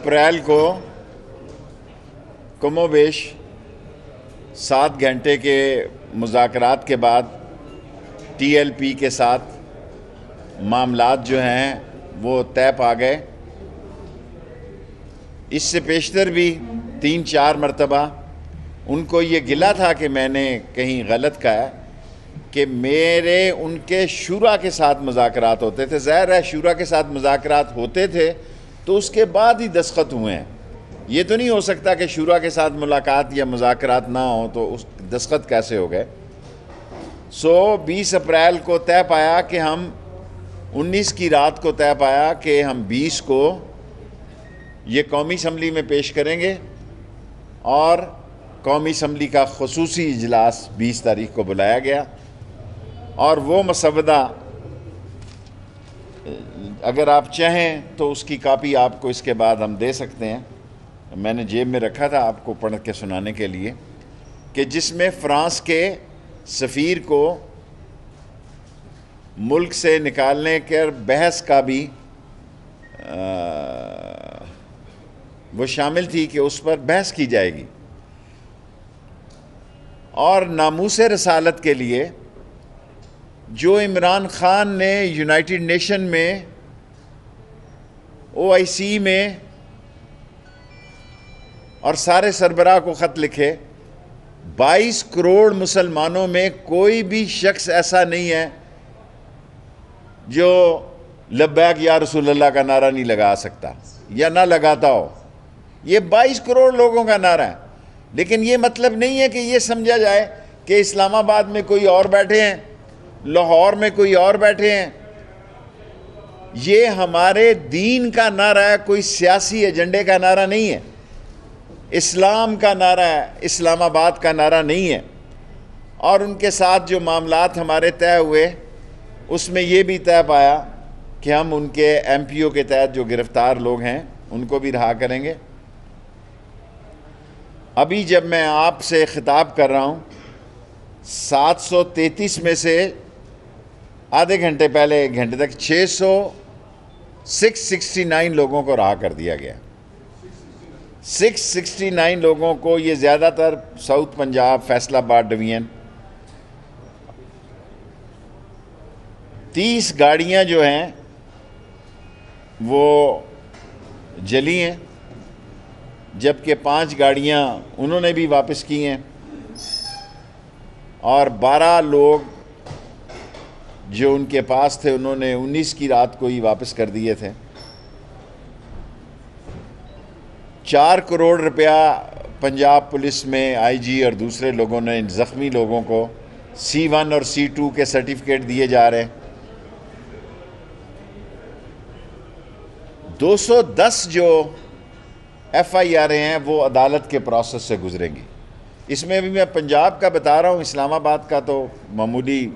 अप्रैल को कमोबेश 7 घंटे के मुज़ाकरात के बाद TLP के साथ मामलात जो हैं वो तय पा गए। इससे पेशतर भी 3-4 मरतबा उनको ये गिला था कि मैंने कहीं गलत कहा कि मेरे उनके शूरा के साथ मुज़ाकरात होते थे। ज़ाहिर है शूरा के साथ मुज़ाकरात होते थे तो उसके बाद ही दस्तखत हुए हैं। ये तो नहीं हो सकता कि शूरा के साथ मुलाकात या मुज़ाकरात ना हो तो उस दस्तखत कैसे हो गए। 20 अप्रैल को तय पाया कि हम 19 की रात को तय पाया कि हम 20 को ये कौमी असम्बली में पेश करेंगे और कौमी असम्बली का खुसूसी इजलास 20 तारीख को बुलाया गया। और वो मसवदा अगर आप चाहें तो उसकी कापी आपको इसके बाद हम दे सकते हैं। मैंने जेब में रखा था आपको पढ़ के सुनाने के लिए, कि जिसमें फ़्रांस के सफ़ीर को मुल्क से निकालने के बहस का भी वो शामिल थी कि उस पर बहस की जाएगी। और नामूसे रसालत के लिए जो इमरान खान ने यूनाइटेड नेशन में OIC में और सारे सरबराह को ख़त लिखे, 22 करोड़ मुसलमानों में कोई भी शख्स ऐसा नहीं है जो लब्बैक या रसूलल्लाह का नारा नहीं लगा सकता या ना लगाता हो। ये 22 करोड़ लोगों का नारा है। लेकिन ये मतलब नहीं है कि ये समझा जाए कि इस्लामाबाद में कोई और बैठे हैं, लाहौर में कोई और बैठे हैं। ये हमारे दीन का नारा है, कोई सियासी एजेंडे का नारा नहीं है। इस्लाम का नारा है, इस्लामाबाद का नारा नहीं है। और उनके साथ जो मामलात हमारे तय हुए उसमें ये भी तय पाया कि हम उनके MPO के तहत जो गिरफ़्तार लोग हैं उनको भी रहा करेंगे। अभी जब मैं आपसे ख़िताब कर रहा हूँ 733 में से आधे घंटे पहले 1 घंटे तक 669 लोगों को रहा कर दिया गया। 669 लोगों को, ये ज़्यादातर साउथ पंजाब फैसलाबाद डिवीज़न। 30 गाड़ियाँ जो हैं वो जली हैं, जबकि 5 गाड़ियाँ उन्होंने भी वापस की हैं। और 12 लोग जो उनके पास थे उन्होंने 19 की रात को ही वापस कर दिए थे। 4 करोड़ रुपया पंजाब पुलिस में IG और दूसरे लोगों ने ज़ख्मी लोगों को C1 और C2 के सर्टिफिकेट दिए जा रहे हैं। 210 जो FIR हैं वो अदालत के प्रोसेस से गुजरेंगी। इसमें भी मैं पंजाब का बता रहा हूँ, इस्लामाबाद का तो मामूली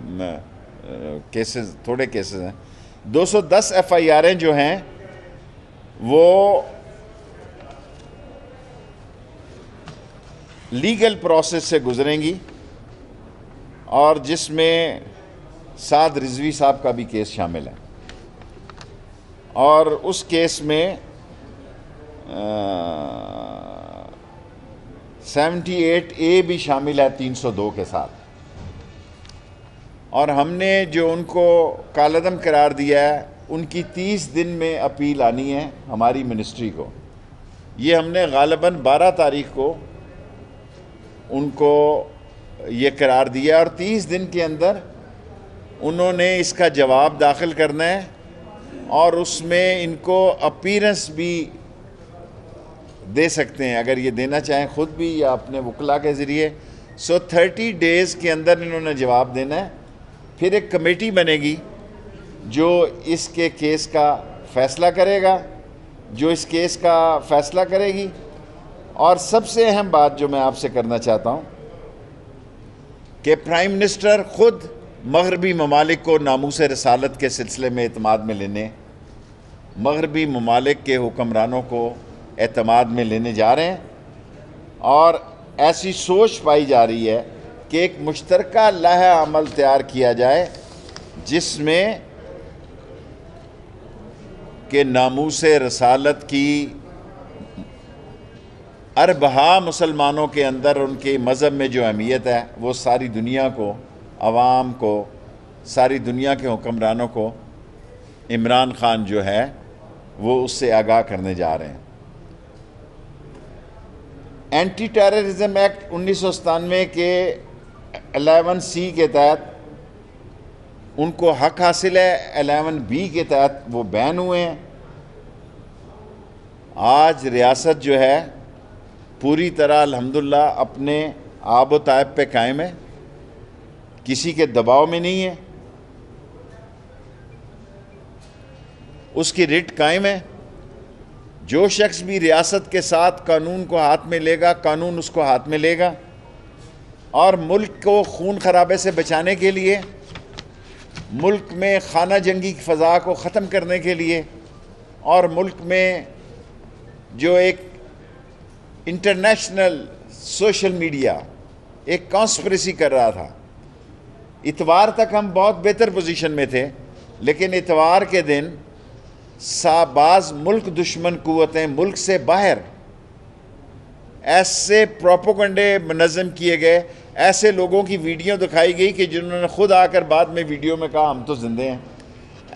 केसेस, थोड़े केसेस हैं। 210 FIR जो हैं वो लीगल प्रोसेस से गुजरेंगी और जिसमें साद रिजवी साहब का भी केस शामिल है। और उस केस में 78A भी शामिल है 302 के साथ। और हमने जो उनको कालअदम करार दिया है उनकी 30 दिन में अपील आनी है हमारी मिनिस्ट्री को। ये हमने गालिबन 12 तारीख को उनको ये करार दिया और 30 दिन के अंदर उन्होंने इसका जवाब दाखिल करना है और उसमें इनको अपीयरेंस भी दे सकते हैं अगर ये देना चाहें खुद भी या अपने वकला के ज़रिए। 30 डेज़ के अंदर इन्होंने जवाब देना है। फिर एक कमेटी बनेगी जो इसके केस का फ़ैसला करेगा, जो इस केस का फ़ैसला करेगी। और सबसे अहम बात जो मैं आपसे करना चाहता हूँ कि प्राइम मिनिस्टर ख़ुद मगरबी ममालिक को नामूसे रसालत के सिलसिले में एतमाद में लेने, मगरबी ममालिक के हुक्मरानों को एतमाद में लेने जा रहे हैं। और ऐसी सोच पाई जा रही है कि एक मुश्तरका लहा अमल तैयार किया जाए जिसमें कि नामूसे रसालत की अरबहा मुसलमानों के अंदर उनके मज़हब में जो अहमियत है वो सारी दुनिया को, अवाम को, सारी दुनिया के हुक्मरानों को इमरान खान जो है वो उससे आगाह करने जा रहे हैं। एंटी टेररिज्म एक्ट 1997 के 11C के तहत उनको हक हासिल है, 11B के तहत वो बैन हुए हैं। आज रियासत जो है पूरी तरह अल्हम्दुलिल्लाह अपने आब तायब पे कायम है, किसी के दबाव में नहीं है, उसकी रिट कायम है। जो शख्स भी रियासत के साथ कानून को हाथ में लेगा, कानून उसको हाथ में लेगा। और मुल्क को खून खराबे से बचाने के लिए, मुल्क में खाना जंगी की फ़ज़ा को ख़त्म करने के लिए, और मुल्क में जो एक इंटरनेशनल सोशल मीडिया एक कॉन्स्पिरेसी कर रहा था, इतवार तक हम बहुत बेहतर पोजीशन में थे, लेकिन इतवार के दिन साबाज मुल्क दुश्मन कुव्वतें मुल्क से बाहर ऐसे प्रोपोगंडे मनज़्ज़म किए गए, ऐसे लोगों की वीडियो दिखाई गई कि जिन्होंने खुद आकर बाद में वीडियो में कहा हम तो जिंदे हैं।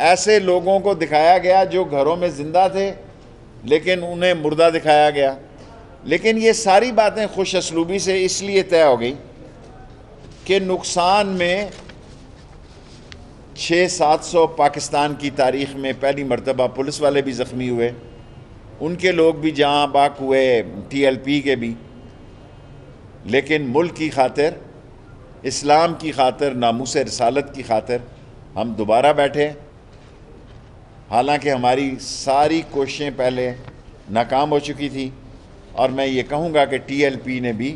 ऐसे लोगों को दिखाया गया जो घरों में ज़िंदा थे लेकिन उन्हें मुर्दा दिखाया गया। लेकिन ये सारी बातें खुश असलूबी से इसलिए तय हो गई कि नुकसान में 600-700 पाकिस्तान की तारीख़ में पहली मरतबा पुलिस वाले भी ज़ख्मी हुए, उनके लोग भी जहाँ बाक हुए, TLP के भी। लेकिन मुल्क की खातिर, इस्लाम की खातिर, नामूस रिसालत की खातिर हम दोबारा बैठे। हालांकि हमारी सारी कोशिशें पहले नाकाम हो चुकी थी, और मैं ये कहूँगा कि TLP ने भी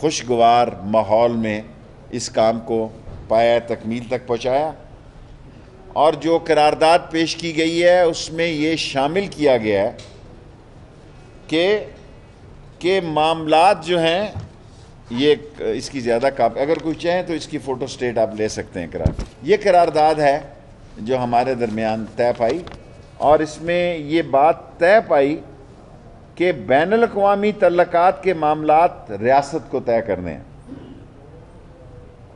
खुशगवार माहौल में इस काम को पाया तकमील तक पहुँचाया। और जो करारदाद पेश की गई है उसमें ये शामिल किया गया है कि मामलात जो हैं ये इसकी ज़्यादा काफ़ी, अगर कोई चाहें तो इसकी फ़ोटो स्टेट आप ले सकते हैं। ये करारदाद है जो हमारे दरमियान तय पाई, और इसमें ये बात तय पाई कि बैनुल-अक़वामी तल्लुकात के मामलात रियासत को तय करने हैं,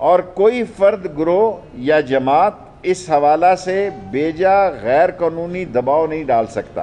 और कोई फ़र्द, ग्रोह या जमात इस हवाला से बेजा गैर कानूनी दबाव नहीं डाल सकता।